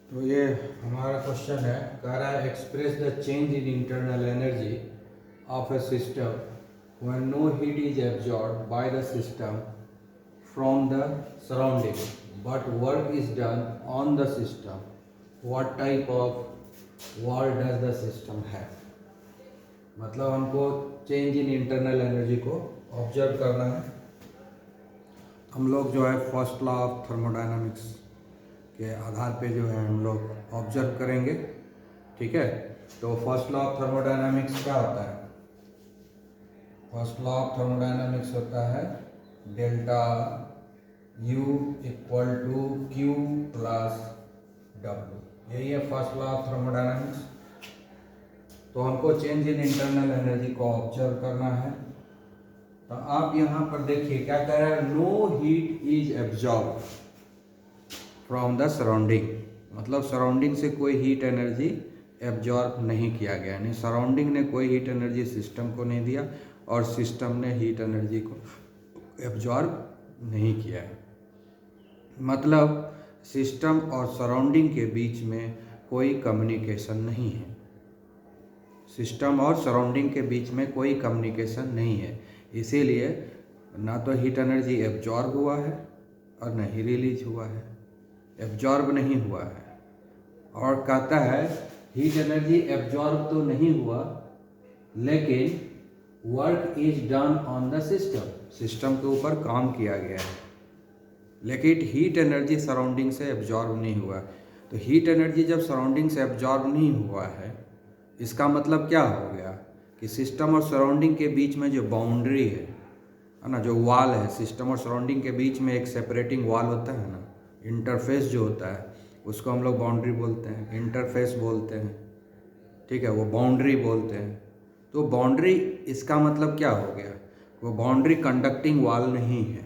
तो ये हमारा क्वेश्चन है, कह रहा है express the change in internal energy of a system when no heat is absorbed by the system from the surrounding but work is done on the system. What type of wall does the system have? मतलब हमको change in internal energy को observe करना है। हम लोग जो है first law of thermodynamics के आधार पे जो है हम लोग ऑब्जर्व करेंगे। ठीक है, तो फर्स्ट लॉ ऑफ थर्मोडायनामिक्स क्या होता है? फर्स्ट लॉ ऑफ थर्मोडायनामिक्स होता है delta U equal to Q plus W। यही है फर्स्ट लॉ ऑफ थर्मोडायनामिक्स। तो हमको चेंज इन इंटरनल एनर्जी को ऑब्जर्व करना है। तो आप यहाँ पर देखिए क्या कह रहा है, no heat is absorb from the surrounding. मतलब सराउंडिंग से कोई हीट एनर्जी एब्जॉर्ब नहीं किया गया, यानी सराउंडिंग ने कोई हीट एनर्जी सिस्टम को नहीं दिया और सिस्टम ने हीट एनर्जी को एब्जॉर्ब नहीं किया है। मतलब सिस्टम और सराउंडिंग के बीच में कोई कम्युनिकेशन नहीं है। सिस्टम और सराउंडिंग के बीच में कोई कम्युनिकेशन नहीं है, इसीलिए ना तो हीट एनर्जी एब्जॉर्ब हुआ है और न ही रिलीज हुआ है। एब्जॉर्ब नहीं हुआ है और कहता है हीट एनर्जी एब्जॉर्ब तो नहीं हुआ लेकिन work is done on the system. System के ऊपर काम किया गया है, लेकिन हीट एनर्जी सराउंडिंग से एब्जॉर्ब नहीं हुआ। तो हीट एनर्जी जब सराउंडिंग से एब्जॉर्ब नहीं हुआ है, इसका मतलब क्या हो गया कि सिस्टम और सराउंडिंग के बीच में जो बाउंड्री है ना, जो वॉल है, सिस्टम और सराउंडिंग के बीच में एक सेपरेटिंग वॉल होता है ना, इंटरफेस जो होता है उसको हम लोग बाउंड्री बोलते हैं, इंटरफेस बोलते हैं। ठीक है, वो बाउंड्री बोलते हैं। तो बाउंड्री इसका मतलब क्या हो गया, वो बाउंड्री कंडक्टिंग वॉल नहीं है,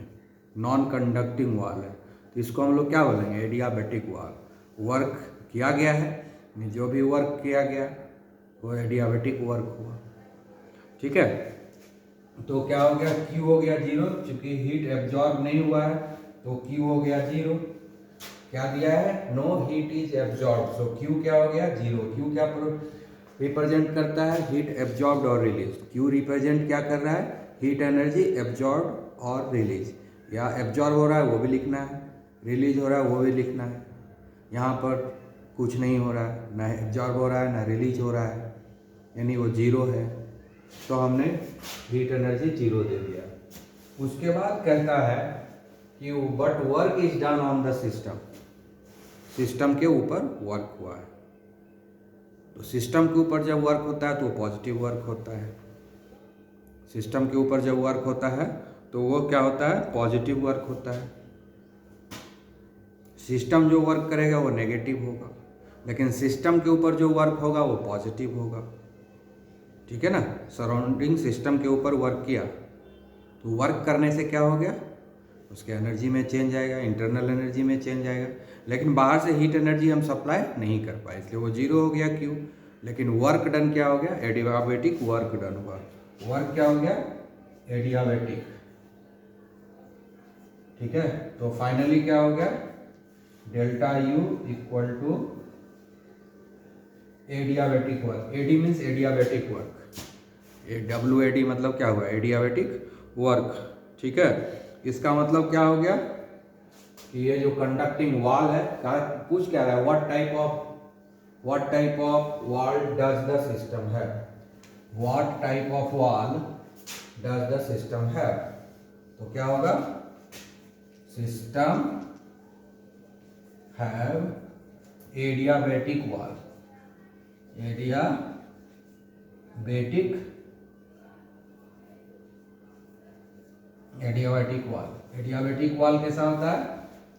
नॉन कंडक्टिंग वॉल है। तो इसको हम लोग क्या बोलेंगे, एडियाबैटिक वॉल। वर्क किया गया है, जो भी वर्क किया गया वो एडियाबैटिक वर्क हुआ। ठीक है, तो क्या हो गया, Q हो गया 0, चूंकि हीट एब्जॉर्ब नहीं हुआ है तो Q हो गया 0। क्या दिया है, no heat is absorb, so Q क्या हो गया 0। Q क्या रिप्रेजेंट करता है, हीट एब्जॉर्ब और रिलीज। Q रिप्रेजेंट क्या कर रहा है, हीट एनर्जी एब्जॉर्ब और रिलीज। या एब्जॉर्ब हो रहा है वो भी लिखना है, रिलीज हो रहा है वो भी लिखना है। यहाँ पर कुछ नहीं हो रहा है, ना एब्जॉर्ब हो रहा है ना रिलीज हो रहा है, यानी वो 0 है। तो हमने हीट एनर्जी 0 दे दिया। उसके बाद कहता है कि but work is done on the system. System के ऊपर वर्क हुआ है। तो सिस्टम के ऊपर जब वर्क होता है तो वो पॉजिटिव वर्क होता है। सिस्टम के ऊपर जब वर्क होता है तो वो क्या होता है, पॉजिटिव वर्क होता है। सिस्टम जो वर्क करेगा वो नेगेटिव होगा, लेकिन सिस्टम के ऊपर जो वर्क होगा वो पॉजिटिव होगा। ठीक है ना, सराउंडिंग सिस्टम के ऊपर वर्क किया तो वर्क करने से क्या हो गया, उसके एनर्जी में चेंज आएगा, इंटरनल एनर्जी में चेंज आएगा। लेकिन बाहर से हीट एनर्जी हम सप्लाई नहीं कर पाए, इसलिए वो 0 हो गया Q। लेकिन वर्क डन क्या हो गया, एडियाबैटिक वर्क डन हुआ। वर्क क्या हो गया, एडियाबैटिक। ठीक है, तो फाइनली क्या हो गया, delta U equal to adiabatic work. AD means adiabatic work, WAD मतलब क्या हुआ, एडियाबैटिक वर्क। ठीक है, इसका मतलब क्या हो गया कि ये जो कंडक्टिंग वॉल है, पूछ क्या रहा है, what type of wall does the system have. What type of wall does the system have. तो क्या होगा, system have adiabatic wall. Adiabatic wall. Adiabatic wall कैसा होता है,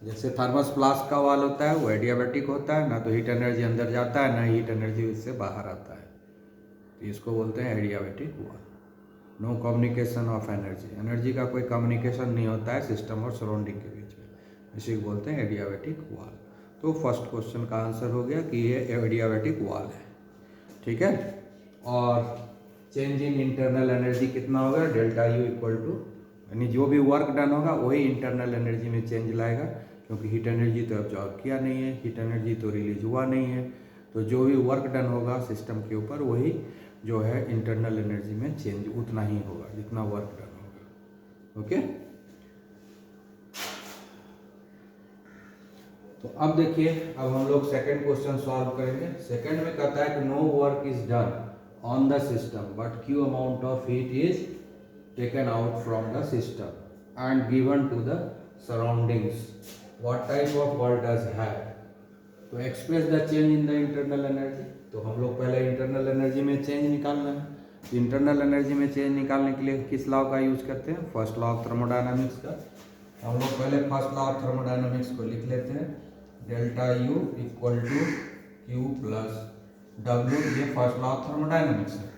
जैसे थर्मस फ्लास्क का वॉल होता है वो एडियाबैटिक होता है, ना तो हीट एनर्जी अंदर जाता है ना हीट एनर्जी उससे बाहर आता है। तो इसको बोलते हैं adiabatic wall. No communication of energy, energy का कोई कम्युनिकेशन नहीं होता है सिस्टम और सराउंडिंग के बीच में, इसी को बोलते हैं एडियाबैटिक वॉल। तो फर्स्ट क्वेश्चन का आंसर हो गया कि ये एडियाबैटिक वॉल है। ठीक है, और चेंज इन इंटरनल एनर्जी कितना होगा, डेल्टा U इक्वल टू, यानी जो भी वर्क डन होगा वही इंटरनल एनर्जी में चेंज लाएगा। क्योंकि हीट एनर्जी तो एब्जॉर्ब किया नहीं है, हीट एनर्जी तो रिलीज हुआ नहीं है। तो जो भी वर्क डन होगा सिस्टम के ऊपर वही जो है इंटरनल एनर्जी में चेंज उतना ही होगा जितना वर्क डन होगा। ओके, तो अब देखिए, अब हम लोग सेकंड क्वेश्चन सॉल्व करेंगे। सेकंड में कहता है कि no work is done on the system but Q amount of heat is taken out from the system and given to the surroundings, what type of work does have. तो express the change in the internal energy. तो हम लोग पहले internal energy में change निकालना है। Internal energy में change निकालने के लिए किस लॉ का यूज करते हैं? फर्स्ट लॉ ऑफ थर्मोडायनामिक्स का। हम लोग पहले फर्स्ट लॉ ऑफ थर्मोडायनामिक्स को लिख लेते हैं, delta you equal to Q plus W. ये फर्स्ट लॉ ऑफ थर्मोडायनामिक्स है,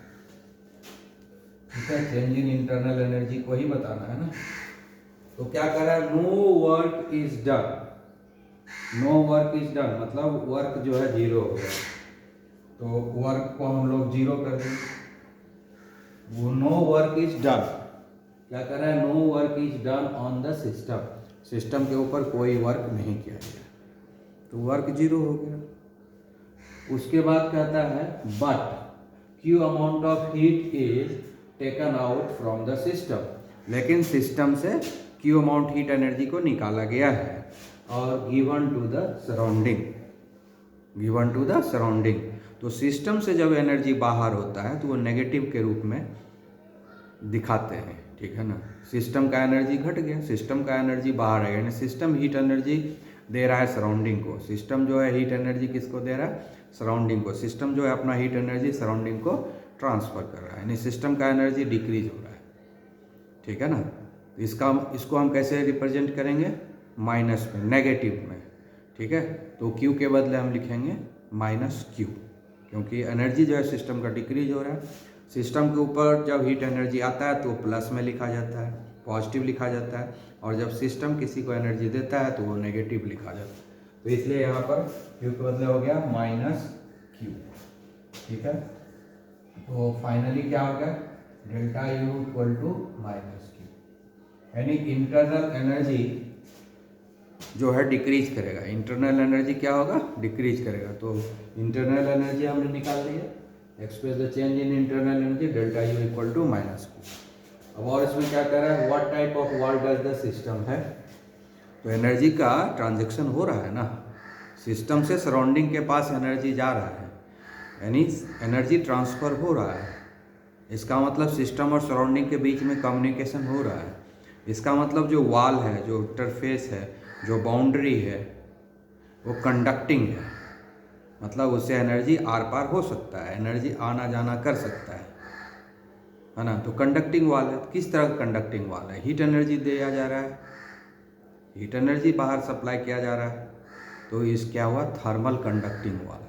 ठीक है। चेंज इन इंटरनल एनर्जी को ही बताना है ना। तो क्या कर रहा है? No work is done. No work is done मतलब वर्क जो है जीरो हो गया। तो वर्क को हम लोग जीरो कर देंगे। वो नो वर्क इज डन क्या कर रहा है? No work is done on the system. System के ऊपर कोई वर्क नहीं किया गया, तो वर्क जीरो हो गया। उसके बाद कहता है but Q amount of heat is taken out from the system. लेकिन सिस्टम से क्यू अमाउंट हीट एनर्जी को निकाला गया है और given to the surrounding, given to the surrounding. तो सिस्टम से जब एनर्जी बाहर होता है तो वो नेगेटिव के रूप में दिखाते हैं, ठीक है ना। सिस्टम का एनर्जी घट गया, सिस्टम का एनर्जी बाहर है, यानी सिस्टम हीट एनर्जी दे रहा है सराउंडिंग को। सिस्टम जो है हीट एनर्जी किसको दे रहा है? सराउंडिंग को। सिस्टम जो है अपना हीट एनर्जी सराउंडिंग को ट्रांसफर कर रहा है, यानी सिस्टम का एनर्जी डिक्रीज हो रहा है, ठीक है ना। इसको हम कैसे रिप्रेजेंट करेंगे? माइनस में, नेगेटिव में, ठीक है। तो क्यू के बदले हम लिखेंगे माइनस क्यू, क्योंकि एनर्जी जो है सिस्टम का डिक्रीज हो रहा है। सिस्टम के ऊपर जब हीट एनर्जी आता है तो प्लस में लिखा जाता है, पॉजिटिव लिखा जाता है, और जब सिस्टम किसी को एनर्जी देता है तो वो नेगेटिव लिखा जाता है। तो इसलिए यहाँ पर क्यू के बदले हो गया माइनस क्यू, ठीक है। तो फाइनली क्या हो गया? Delta you equal to minus Q, यानी इंटरनल एनर्जी जो है डिक्रीज करेगा। इंटरनल एनर्जी क्या होगा? डिक्रीज करेगा। तो इंटरनल एनर्जी हमने निकाल लिया, express the change in internal energy delta you equal to minus Q. अब और इसमें क्या कर रहा है? What type of work does the system है। तो एनर्जी का ट्रांजैक्शन हो रहा है ना, सिस्टम से सराउंडिंग के पास एनर्जी जा रहा है, यानी एनर्जी ट्रांसफर हो रहा है। इसका मतलब सिस्टम और सराउंडिंग के बीच में कम्युनिकेशन हो रहा है। इसका मतलब जो वॉल है, जो इंटरफेस है, जो बाउंड्री है, वो कंडक्टिंग है, मतलब उससे एनर्जी आर पार हो सकता है, एनर्जी आना जाना कर सकता है ना। तो कंडक्टिंग वॉल है। किस तरह का कंडक्टिंग वॉल है? हीट एनर्जी दिया जा रहा है, हीट एनर्जी बाहर सप्लाई किया जा रहा है, तो इस क्या हुआ? थर्मल कंडक्टिंग वॉल,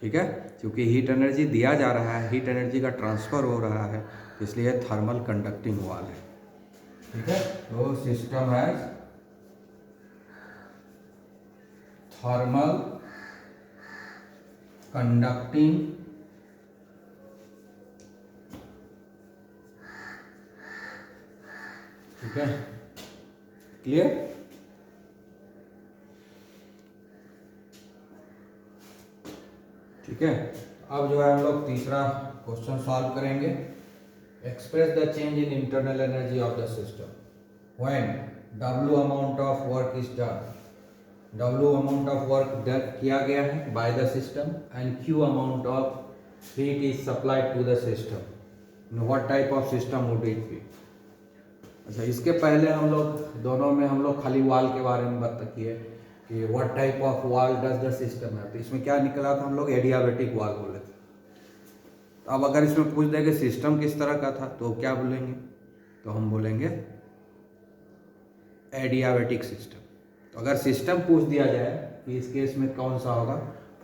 ठीक है। क्योंकि हीट एनर्जी दिया जा रहा है, हीट एनर्जी का ट्रांसफर हो रहा है, इसलिए थर्मल कंडक्टिंग वॉल है, ठीक है। तो सिस्टम है थर्मल कंडक्टिंग ठीक है, क्लियर। ठीक है, अब जो है हम लोग तीसरा क्वेश्चन सॉल्व करेंगे। Express the change in internal energy of the system when W amount of work is done. W amount of work done किया गया है by the system and Q amount of heat is supplied to the system. What type of system would it be. अच्छा, इसके पहले हम लोग दोनों में हम लोग खाली वॉल के बारे में बात किए कि what type of wall does the system है। तो इसमें क्या निकला था? हम लोग एडियाबैटिक वॉल बोले थे। तो अब अगर इसमें पूछ देंगे सिस्टम किस तरह का था तो क्या बोलेंगे? तो हम बोलेंगे एडियाबैटिक सिस्टम। तो अगर सिस्टम पूछ दिया जाए कि इस केस में कौन सा होगा,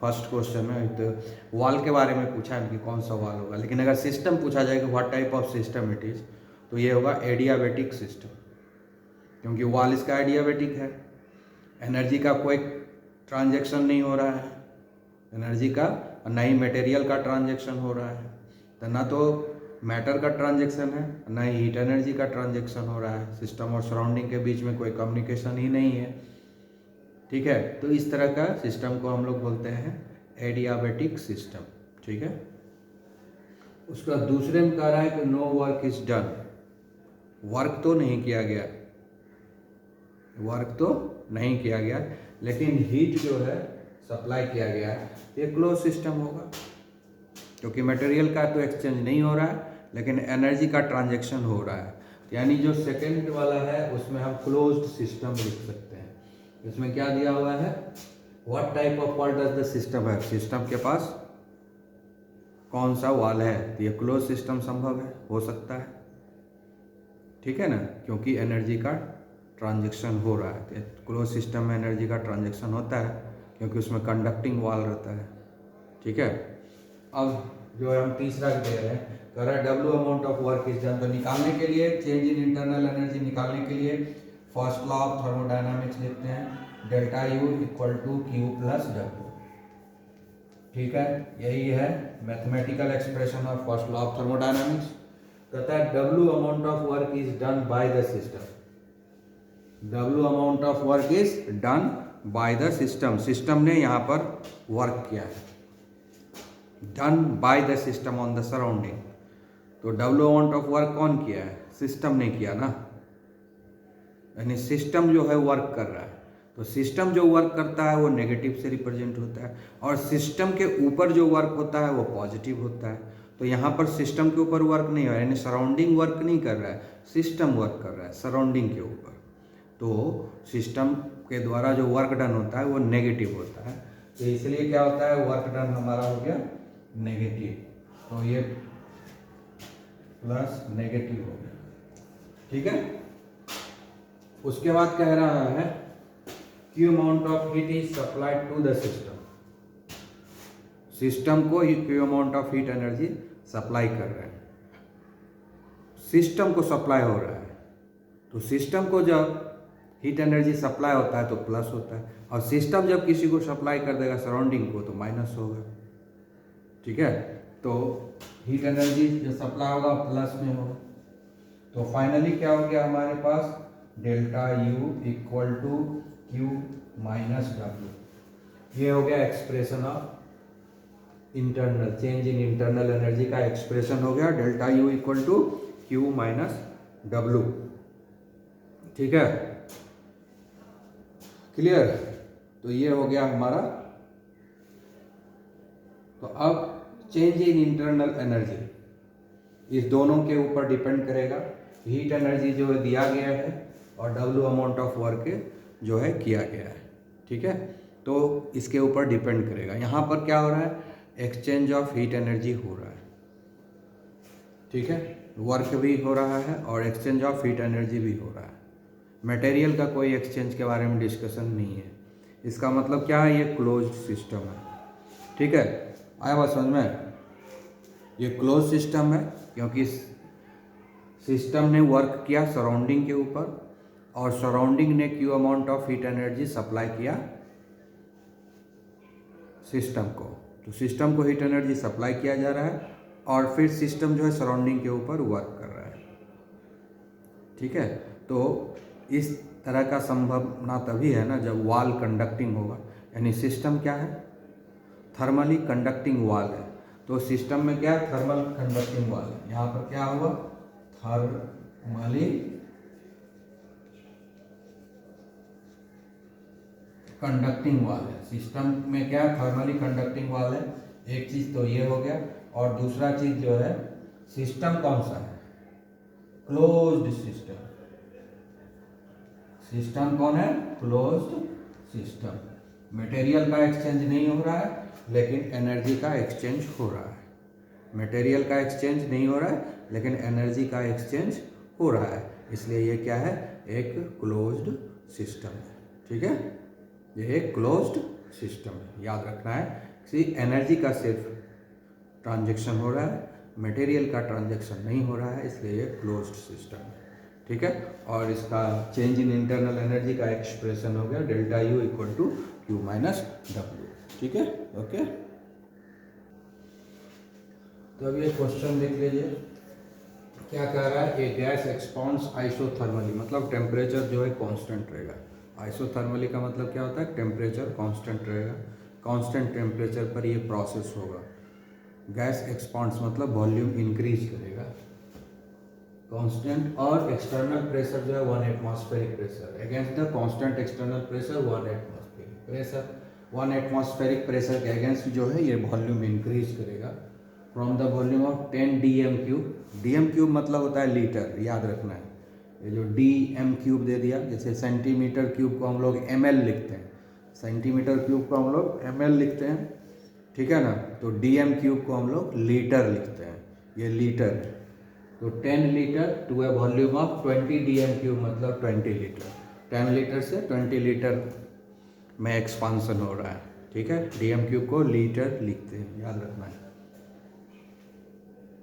फर्स्ट क्वेश्चन में तो वॉल के बारे में पूछा है कि कौन सा वॉल होगा, लेकिन अगर सिस्टम पूछा जाए कि what type of system it is, तो ये होगा एडियाबैटिक सिस्टम, क्योंकि वॉल इसका एडियाबैटिक है। एनर्जी का कोई ट्रांजैक्शन नहीं हो रहा है, एनर्जी का ना ही मटेरियल का ट्रांजैक्शन हो रहा है, तो ना तो मैटर का ट्रांजैक्शन है, ना ही हीट एनर्जी का ट्रांजैक्शन हो रहा है। सिस्टम और सराउंडिंग के बीच में कोई कम्युनिकेशन ही नहीं है, ठीक है, तो इस तरह का सिस्टम को हम लोग बोलते हैं एडियाबेटिक सिस्टम। ठीक है, उसका दूसरे में कह रहा है कि no work is done, work तो नहीं किया गया, वर्क तो नहीं किया गया, लेकिन हीट जो है सप्लाई किया गया है। ये क्लोज सिस्टम होगा, क्योंकि मटेरियल का तो एक्सचेंज नहीं हो रहा है, लेकिन एनर्जी का ट्रांजैक्शन हो रहा है। यानी जो सेकंड वाला है उसमें हम क्लोज्ड सिस्टम लिख सकते हैं। इसमें क्या दिया हुआ है, what type of wall does the system है, सिस्टम के पास कौन सा वॉल है, तो ये क्लोज सिस्टम संभव है, हो सकता है। ठीक है ना, क्योंकि एनर्जी का ट्रांजैक्शन हो रहा है, तो क्लोज सिस्टम में एनर्जी का ट्रांजैक्शन होता है क्योंकि उसमें कंडक्टिंग वॉल रहता है। ठीक है, अब जो हम तीसरा दे रहे हैं, कह रहा है W amount of work is done. तो निकालने के लिए, चेंज इन इंटरनल एनर्जी निकालने के लिए फर्स्ट लॉ ऑफ थर्मोडायनामिक्स लिखते हैं, delta you equal to Q plus W. ठीक है, यही है mathematical expression of first law of thermodynamics. कहता है W amount of work is done by the system, W amount of work is done by the system, system ने यहाँ पर work किया है, done by the system on the surrounding. तो W amount of work कौन किया है, system ने किया ना, यानी सिस्टम जो है वर्क कर रहा है। तो सिस्टम जो वर्क करता है वो नेगेटिव से रिप्रेजेंट होता है, और सिस्टम के ऊपर जो वर्क होता है वो पॉजिटिव होता है। तो यहाँ पर सिस्टम के ऊपर वर्क नहीं हो रहा है, यानी सराउंडिंग वर्क नहीं कर रहा है, सिस्टम वर्क कर रहा है सराउंडिंग के ऊपर। तो सिस्टम के द्वारा जो वर्क डन होता है वो नेगेटिव होता है, तो इसलिए क्या होता है, वर्क डन हमारा हो गया नेगेटिव, तो ये प्लस नेगेटिव हो गया। ठीक है, उसके बाद कह रहा है q amount of heat is supplied to the system, system को q amount of heat energy supply कर रहे हैं, सिस्टम को सप्लाई हो रहा है। तो सिस्टम को जब हीट एनर्जी सप्लाई होता है तो प्लस होता है, और सिस्टम जब किसी को सप्लाई कर देगा सराउंडिंग को तो माइनस होगा। ठीक है, तो हीट एनर्जी जो सप्लाई होगा प्लस में होगा। तो फाइनली क्या हो गया हमारे पास, delta you equal to Q minus डब्ल्यू। ये हो गया expression of internal, change in internal energy का एक्सप्रेशन हो गया, delta you equal to Q minus W. ठीक है, क्लियर। तो ये हो गया हमारा। तो अब चेंज इन इंटरनल एनर्जी इस दोनों के ऊपर डिपेंड करेगा, हीट एनर्जी जो है दिया गया है और डब्ल्यू अमाउंट ऑफ वर्क जो है किया गया है। ठीक है, तो इसके ऊपर डिपेंड करेगा। यहाँ पर क्या हो रहा है, एक्सचेंज ऑफ हीट एनर्जी हो रहा है। ठीक है, वर्क भी हो रहा है और एक्सचेंज ऑफ हीट एनर्जी भी हो रहा है। मटेरियल का कोई एक्सचेंज के बारे में डिस्कशन नहीं है। इसका मतलब क्या है, ये क्लोज्ड सिस्टम है। ठीक है, आया बात समझ में, ये क्लोज सिस्टम है क्योंकि सिस्टम ने वर्क किया सराउंडिंग के ऊपर, और सराउंडिंग ने Q amount of heat energy supply किया सिस्टम को। तो सिस्टम को हीट एनर्जी सप्लाई किया जा रहा है और फिर सिस्टम जो है सराउंडिंग के ऊपर वर्क कर रहा है। ठीक है, तो इस तरह का संभावना तभी है ना जब वॉल कंडक्टिंग होगा, यानी सिस्टम क्या है, थर्मली कंडक्टिंग वॉल है। तो सिस्टम में क्या है, थर्मल कंडक्टिंग वॉल है। यहाँ पर क्या हुआ, थर्मली कंडक्टिंग वॉल है। सिस्टम में क्या है, थर्मली कंडक्टिंग वॉल है। एक चीज तो ये हो गया, और दूसरा चीज जो है, सिस्टम कौन सा है, क्लोज्ड सिस्टम। सिस्टम कौन है, क्लोज्ड सिस्टम। मटेरियल का एक्सचेंज नहीं हो रहा है लेकिन एनर्जी का एक्सचेंज हो रहा है। मटेरियल का एक्सचेंज नहीं हो रहा है लेकिन एनर्जी का एक्सचेंज हो रहा है, इसलिए ये क्या है, एक क्लोज्ड सिस्टम है। ठीक है, ये एक क्लोज्ड सिस्टम है, याद रखना है कि एनर्जी का सिर्फ ट्रांजैक्शन हो रहा है, मटेरियल का ट्रांजैक्शन नहीं हो रहा है, इसलिए ये क्लोज्ड सिस्टम है। ठीक है, और इसका चेंज इन इंटरनल एनर्जी का एक्सप्रेशन हो गया delta you equal to Q minus W. ठीक है, ओके। तो अब ये क्वेश्चन देख लीजिए, क्या कह रहा है, ए गैस एक्सपांड्स आइसोथर्मली, मतलब टेम्परेचर जो है कांस्टेंट रहेगा, आइसोथर्मली का मतलब क्या होता है, टेम्परेचर कांस्टेंट रहेगा, कांस्टेंट टेम्परेचर पर ये प्रोसेस होगा। गैस एक्सपांड्स मतलब वॉल्यूम इंक्रीज करेगा, कांस्टेंट, और एक्सटर्नल प्रेशर जो है 1 atmospheric pressure against the constant external pressure 1 atmospheric pressure. 1 atmospheric pressure के अगेंस्ट जो है ये वॉल्यूम इंक्रीज करेगा from the volume of 10 DM cube. DM cube मतलब होता है लीटर, याद रखना है। ये जो डीएम क्यूब दे दिया, जैसे सेंटीमीटर क्यूब को हम लोग एमएल लिखते हैं, सेंटीमीटर क्यूब को हम लोग एमएल लिखते हैं, ठीक है ना। तो डीएम क्यूब को हम लोग लीटर लिखते हैं, ये लीटर है। तो 10 litre to a volume of 20 dm cube मतलब 20 लीटर। 10 लीटर से 20 लीटर में एक्सपांसन हो रहा है, ठीक है। डीएम क्यूब को लीटर लिखते हैं, याद रखना है।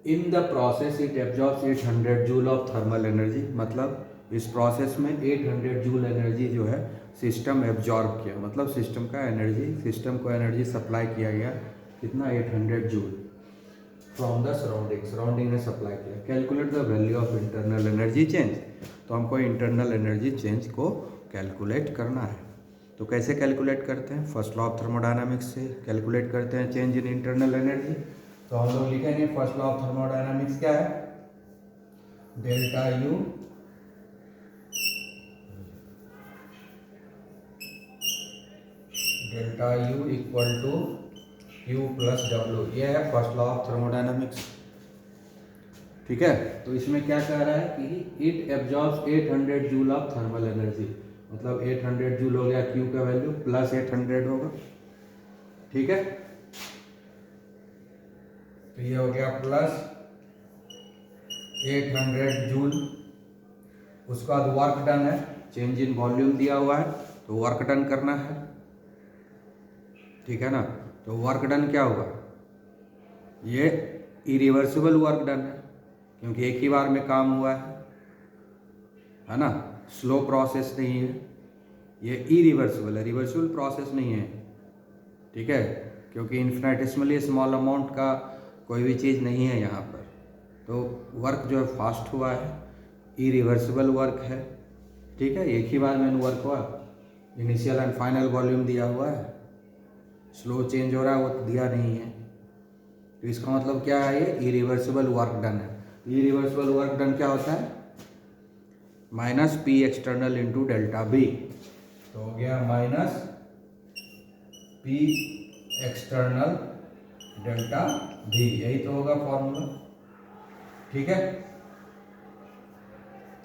In the process it absorbs 800 joule of thermal energy, मतलब इस प्रोसेस में 800 जूल एनर्जी जो है सिस्टम एब्जॉर्ब किया, मतलब सिस्टम का एनर्जी, सिस्टम को एनर्जी सप्लाई किया गया, कितना, 800 joule from the surrounding, surrounding ने सप्लाई किया। Calculate the value of internal energy change, तो हमको इंटरनल एनर्जी चेंज को कैलकुलेट करना है। तो कैसे कैलकुलेट करते हैं, फर्स्ट लॉ ऑफ थर्मोडायनामिक्स से कैलकुलेट करते हैं चेंज इन इंटरनल एनर्जी। तो हम लोग लिखेंगे फर्स्ट लॉ ऑफ थर्मोडायनामिक्स क्या है, delta you equal to Q plus W, ये है फर्स्ट लॉ ऑफ थर्मोडायनामिक्स, ठीक है। तो इसमें क्या कह रहा है कि it absorbs 800 joule of thermal energy, मतलब 800 जूल हो गया Q का वैल्यू, प्लस 800 होगा, ठीक है। तो ये हो गया प्लस 800 जूल। उसका बाद वर्क डन है, चेंज इन वॉल्यूम दिया हुआ है तो वर्क डन करना है, ठीक है ना। तो वर्क डन क्या होगा, ये इरिवर्सिबल वर्क डन है, क्योंकि एक ही बार में काम हुआ है ना, स्लो प्रोसेस नहीं है, ये इरिवर्सिबल है, रिवर्सिबल प्रोसेस नहीं है, ठीक है, क्योंकि इन्फिनिटेसिमली स्मॉल अमाउंट का कोई भी चीज़ नहीं है यहाँ पर। तो वर्क जो है फास्ट हुआ है, इरिवर्सिबल वर्क है, ठीक है, एक ही बार में वर्क हुआ, इनिशियल एंड फाइनल वॉल्यूम दिया हुआ है, स्लो चेंज हो रहा है वो दिया नहीं है। तो इसका मतलब क्या है, ये इरिवर्सिबल वर्क डन है। इरिवर्सिबल वर्क डन क्या होता है, minus P external into delta V, तो हो गया minus P external delta V, यही तो होगा फॉर्मूला, ठीक है।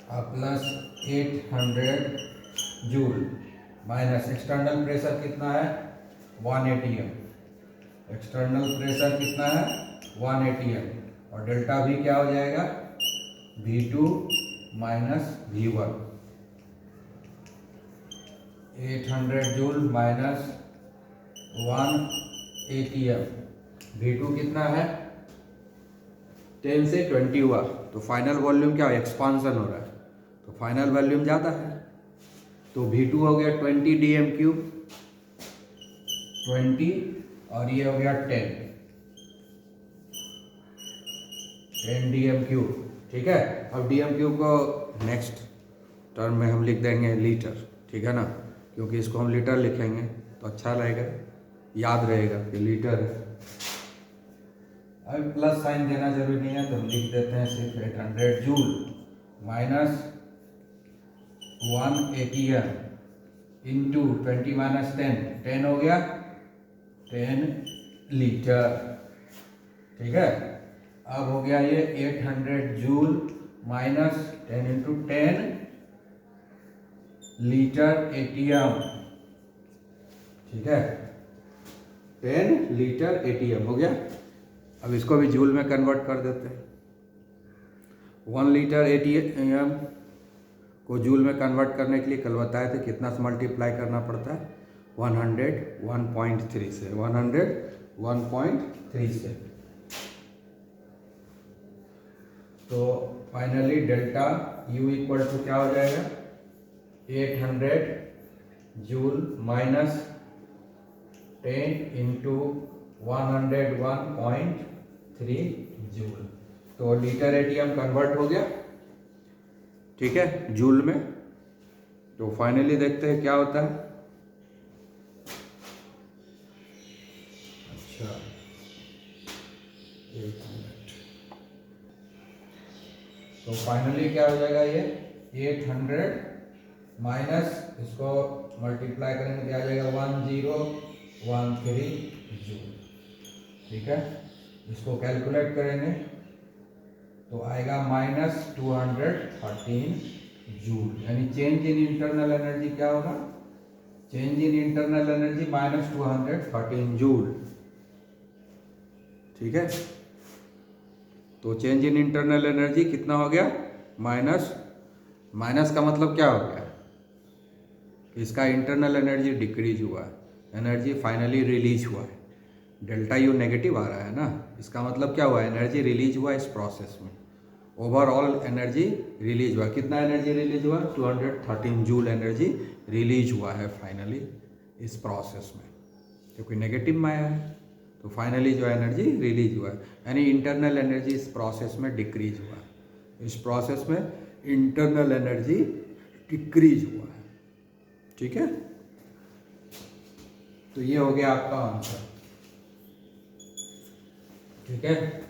अब plus 800 joule minus external pressure कितना है 1 atm, एक्सटर्नल प्रेशर कितना है 1 atm, और डेल्टा भी क्या हो जाएगा V2 minus V1। 800 joule minus 1 atm, V2 कितना है 10 से 20 हुआ, तो फाइनल वॉल्यूम क्या एक्सपांसन हो रहा है, तो फाइनल वॉल्यूम ज़्यादा है, तो V2 हो गया 20 डीएम क्यूब, 20 और ये हो गया 10 डीएम क्यूब, ठीक है। अब डीएम क्यूब को नेक्स्ट टर्म में हम लिख देंगे लीटर, ठीक है ना, क्योंकि इसको हम लीटर लिखेंगे तो अच्छा रहेगा, याद रहेगा कि लीटर है। अब प्लस साइन देना जरूरी नहीं है, तो हम लिख देते हैं सिर्फ 800 joule minus 1 atm into 20 minus 10 हो गया 10 लीटर, ठीक है। अब हो गया ये 800 joule minus 10 into 10 litre ATM, ठीक है, 10 लीटर एटीएम हो गया। अब इसको भी जूल में कन्वर्ट कर देते हैं। 1 लीटर एटीएम को जूल में कन्वर्ट करने के लिए कल बताए थे कितना से मल्टीप्लाई करना पड़ता है, 101.3 से, 101.3 से। तो finally delta you equal to क्या हो जाएगा 800 जूल माइनस 10 इंटू 101.3 जूल, तो लीटर एटीएम कन्वर्ट हो गया, ठीक है, जूल में। तो तो फाइनली देखते हैं क्या होता है। अच्छा, एक मिनट। तो फाइनली क्या हो जाएगा, ये 800 माइनस इसको मल्टीप्लाई करेंगे क्या आ जाएगा, 1013 जूल। ठीक है, इसको कैलकुलेट करेंगे तो आएगा -213 जूल। यानी चेंज इन इंटरनल एनर्जी क्या होगा, change in internal energy -213 joule. ठीक है, तो चेंज इन इंटरनल एनर्जी कितना हो गया, माइनस का मतलब क्या हो गया, इसका इंटरनल एनर्जी डिक्रीज हुआ है, एनर्जी फाइनली रिलीज हुआ है। डेल्टा यू नेगेटिव आ रहा है ना, इसका मतलब क्या हुआ, एनर्जी रिलीज हुआ इस प्रोसेस में। ओवरऑल एनर्जी रिलीज हुआ, कितना एनर्जी रिलीज हुआ, 213 जूल एनर्जी रिलीज हुआ है फाइनली इस प्रोसेस में, क्योंकि नेगेटिव में आया है। तो फाइनली जो एनर्जी रिलीज हुआ है, यानी इंटरनल एनर्जी इस प्रोसेस में डिक्रीज हुआ है। इस प्रोसेस में इंटरनल एनर्जी डिक्रीज हुआ है। ठीक है, तो ये हो गया आपका आंसर। ठीक है।